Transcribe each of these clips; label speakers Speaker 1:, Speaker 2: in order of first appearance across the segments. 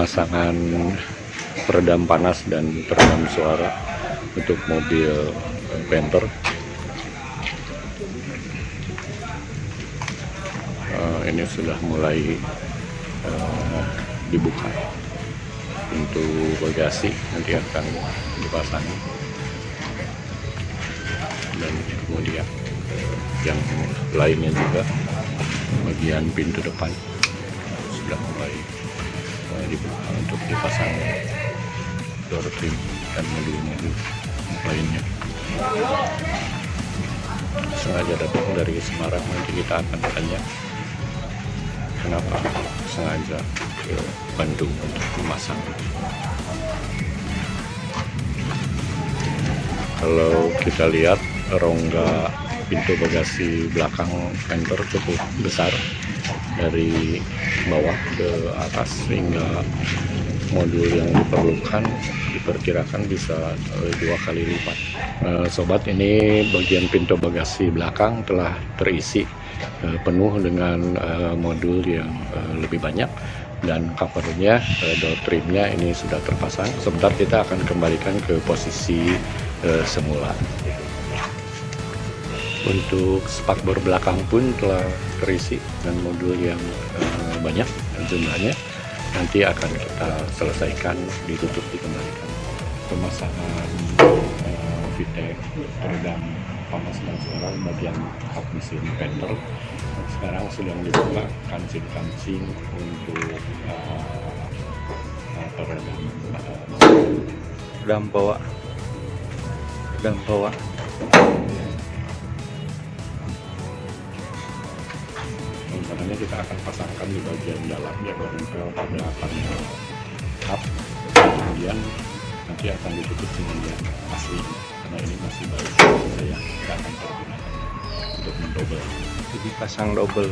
Speaker 1: pemasangan peredam panas dan peredam suara untuk mobil Panther. Ini sudah mulai dibuka pintu bagasi, nanti akan dipasang, dan kemudian yang lainnya juga bagian pintu depan sudah mulai dibuka untuk dipasang door trim dan modul-modul lainnya. Sengaja datang dari Semarang, nanti kita akan tanya kenapa sengaja ke Bandung untuk memasang. Kalau kita lihat rongga pintu bagasi belakang Panther cukup besar, dari bawah ke atas, sehingga modul yang diperlukan diperkirakan bisa 2 kali lipat. Sobat, ini bagian pintu bagasi belakang telah terisi penuh dengan modul yang lebih banyak, dan covernya, door trimnya ini sudah terpasang. Sebentar kita akan kembalikan ke posisi semula. Untuk spakbor belakang pun telah terisi dan modul yang banyak jumlahnya. Nanti akan kita selesaikan, ditutup, dikembalikan. Pemasangan VTEC peredam panas dan suara bagian kap mesin Panther sekarang sedang dibuka kancing-kancing untuk peredam bawah. Rencananya kita akan pasangkan di bagian dalam yang menempel pada panel kap, kemudian nanti akan ditutup dengan yang asli, karena ini masih baru, saya tidak akan tergunakan untuk mendobel.
Speaker 2: Jadi pasang double.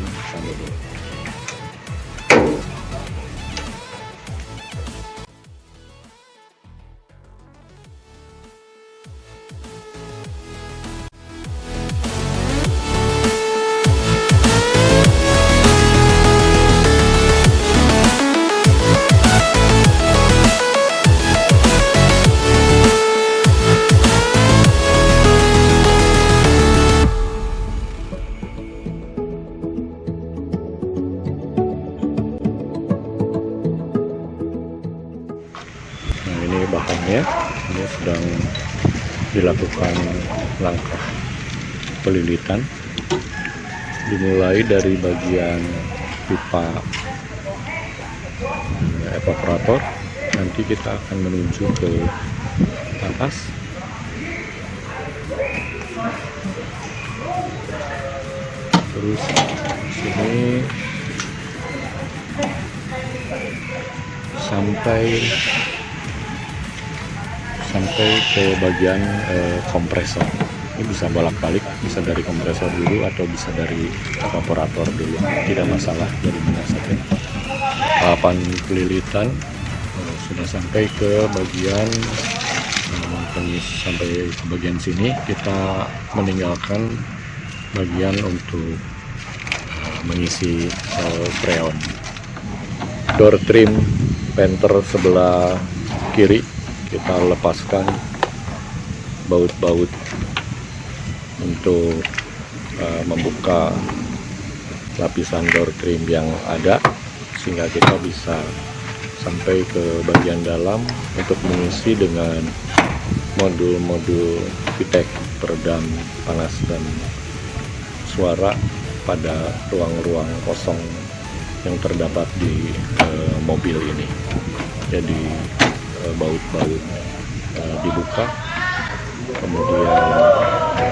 Speaker 1: Bahannya ini sedang dilakukan langkah pelilitan, dimulai dari bagian pipa evaporator, nanti kita akan menuju ke atas, terus sini sampai ke bagian kompresor. Ini bisa bolak-balik, bisa dari kompresor dulu atau bisa dari evaporator dulu, tidak masalah dari mana saja. Tahapan pelilitan sudah sampai ke bagian sampai ke bagian sini. Kita meninggalkan bagian untuk mengisi freon. Door trim Panther sebelah kiri kita lepaskan baut-baut untuk membuka lapisan door trim yang ada, sehingga kita bisa sampai ke bagian dalam untuk mengisi dengan modul-modul VTEC peredam panas dan suara pada ruang-ruang kosong yang terdapat di mobil ini. Jadi baut-baut dibuka, kemudian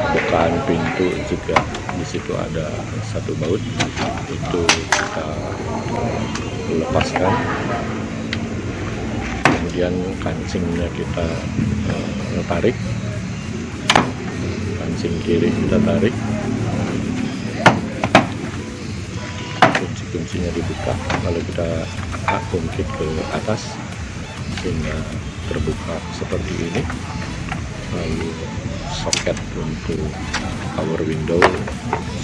Speaker 1: bukaan pintu juga di situ ada satu baut, itu kita lepaskan, kemudian kancingnya kita tarik, kancing kiri kita tarik, kunci-kuncinya dibuka, lalu kita ungkit ke atas sehingga terbuka seperti ini. Lalu soket untuk power window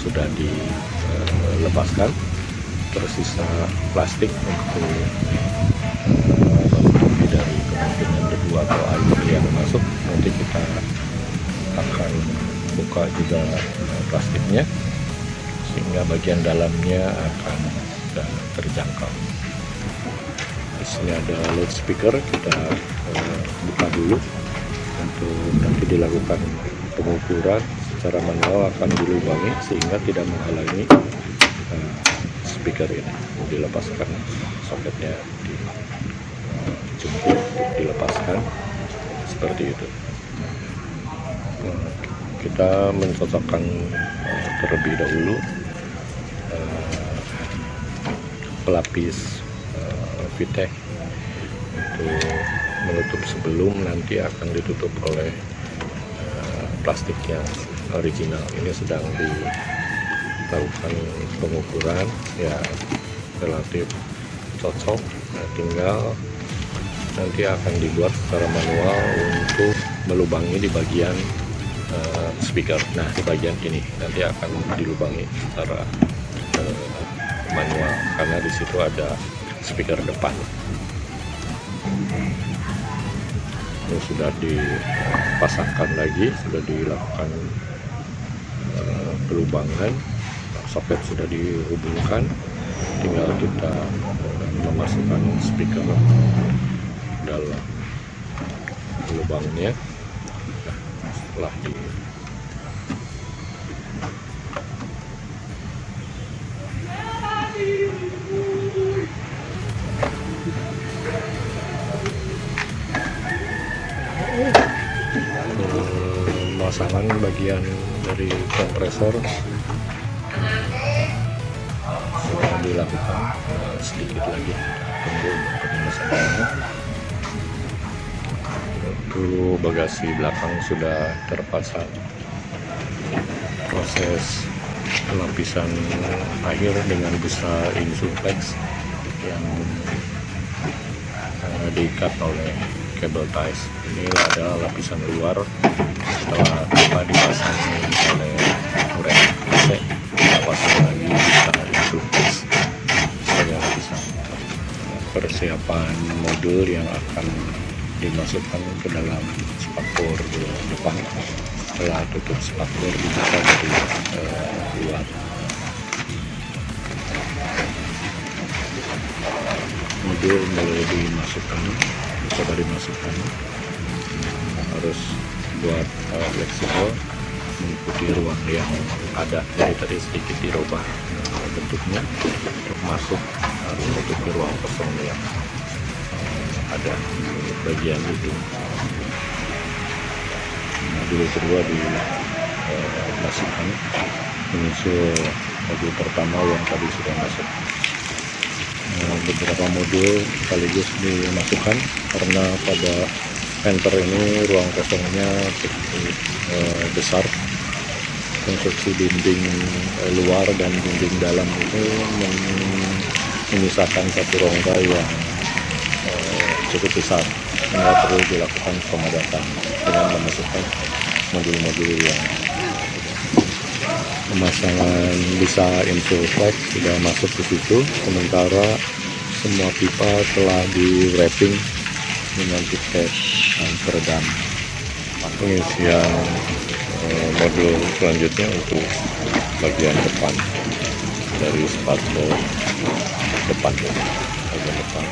Speaker 1: sudah dilepaskan, tersisa plastik untuk menutupi dari kemungkinan debu atau air yang masuk. Nanti kita akan buka juga plastiknya sehingga bagian dalamnya akan terjangkau. Di sini ada loudspeaker, kita buka dulu untuk nanti dilakukan pengukuran secara manual, akan dilubangi sehingga tidak menghalangi speaker ini. Dilepaskan soketnya, dijemput, dilepaskan seperti itu. Kita mencocokkan terlebih dahulu pelapis VTech untuk menutup sebelum nanti akan ditutup oleh plastik yang original. Ini sedang dilakukan pengukuran, ya relatif cocok. Nah, tinggal nanti akan dibuat secara manual untuk melubangi di bagian speaker. Nah, di bagian ini nanti akan dilubangi secara manual karena di situ ada speaker depan. Ini sudah dipasangkan lagi, sudah dilakukan pelubangan, soket sudah dihubungkan, tinggal kita memasukkan speaker dalam lubangnya. Setelah pemasangan bagian dari kompresor sudah dilakukan, sedikit lagi tunggu pemasangannya. Dulu bagasi belakang sudah terpasang. Proses lapisan akhir dengan busa Insuflex yang diikat oleh kabel ties. Ini adalah lapisan luar. Setelah pipa dipasang oleh rem AC, kita pasang lagi busa Insuflex sebagai lapisan. Persiapan modul yang akan dimasukkan ke dalam spakbor depan. Setelah tutup spakbor dibuka dari luar. Modul boleh dimasukkan, coba dimasukkan, harus buat fleksibel mengikuti ruang yang ada. Jadi tadi sedikit dirubah bentuknya untuk masuk, harus menutupi ruang kosong yang ada di bagian itu. Modul kedua dimasukkan menyusul modul pertama yang tadi sudah masuk. Beberapa modul sekaligus dimasukkan karena pada enter ini ruang kosongnya cukup besar. Konstruksi dinding luar dan dinding dalam itu menyisakan satu rongga yang cukup besar, sehingga perlu dilakukan pemadatan dengan memasukkan modul-modul yang pemasangan bisa Insuflex sudah masuk ke situ. Sementara semua pipa telah di wrapping dengan tiket peredam. Pengisian modul selanjutnya untuk bagian depan dari spakbor depan, bagian depan.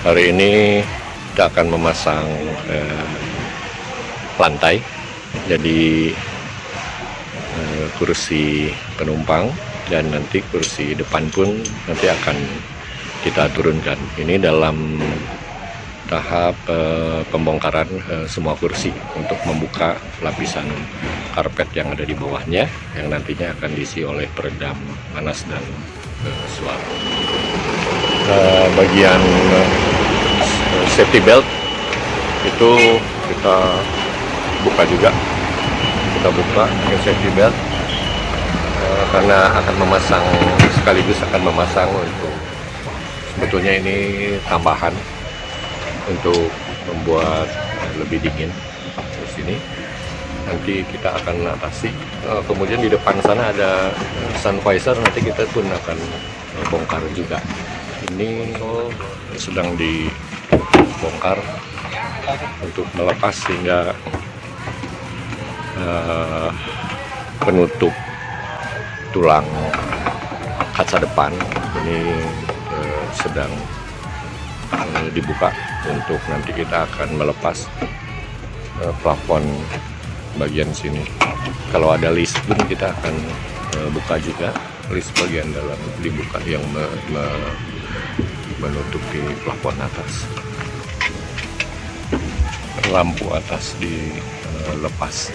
Speaker 1: Hari ini kita akan memasang lantai, jadi kursi penumpang dan nanti kursi depan pun nanti akan kita turunkan. Ini dalam tahap pembongkaran semua kursi untuk membuka lapisan karpet yang ada di bawahnya, yang nantinya akan diisi oleh peredam panas dan suara. Bagian safety belt itu kita buka juga, kita buka dengan safety belt karena akan memasang, sekaligus akan memasang untuk, sebetulnya ini tambahan untuk membuat lebih dingin di sini. Nanti kita akan atasi. Kemudian di depan sana ada sun visor, nanti kita pun akan bongkar juga. ini sedang dibongkar untuk melepas sehingga penutup tulang kaca depan ini sedang dibuka untuk nanti kita akan melepas plafon bagian sini. Kalau ada list pun kita akan buka juga list bagian dalam dibuka yang menutupi plafon atas. Lampu atas dilepas,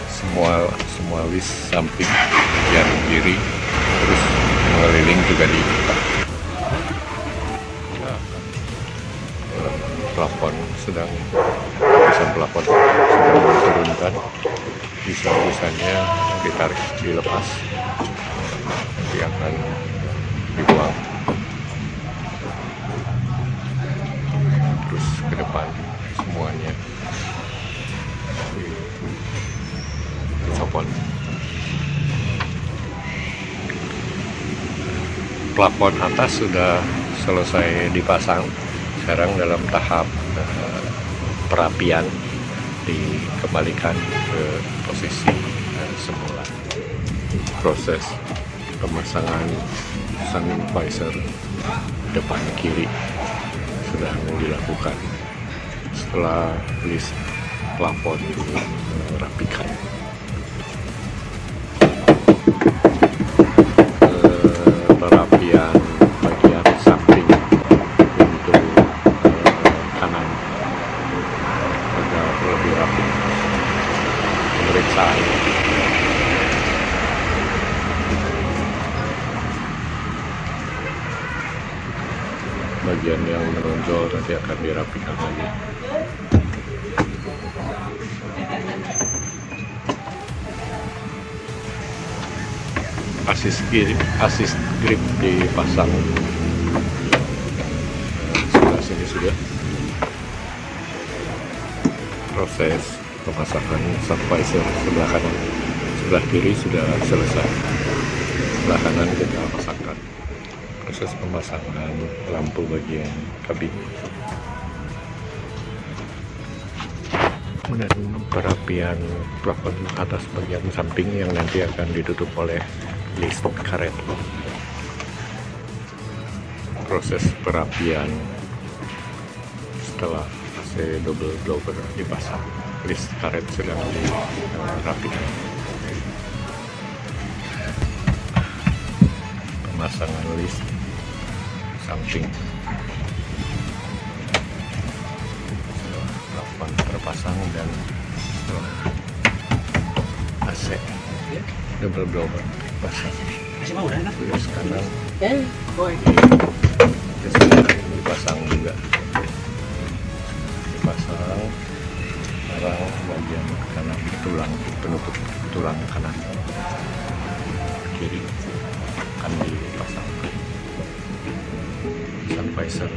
Speaker 1: semua list samping bagian kiri terus mengeliling juga dibuka. Plafon lapisan plafon sedang diturunkan, bisa-bisanya ditarik dilepas, nanti akan dibuang terus ke depan semuanya dicopot. Plafon atas sudah selesai dipasang, sekarang dalam tahap perapian, dikembalikan ke posisi semula. Proses pemasangan sun visor depan kiri sudah dilakukan setelah list plafon dirapikan. Perapian bagian samping untuk kanan agar lebih rapi. Pemeriksaan bagian yang menonjol nanti akan dirapikan lagi. Asis grip dipasang sebelah sini sudah. Proses pemasangan sun visor sebelah kanan, sebelah kiri sudah selesai. Sebelah kanan kita pasangkan. Proses pemasangan lampu bagian kabin dan perapian plafon atas bagian samping yang nanti akan ditutup oleh list karet. Proses perapian setelah AC double blower dipasang, list karet sedang dirapikan. Pemasangan list samping plafon terpasang dan AC double blower pasang. Terus kanan dipasang juga, dipasang sekarang bagian kanan tulang penutup tulang kanan, kiri akan dipasang sun visor.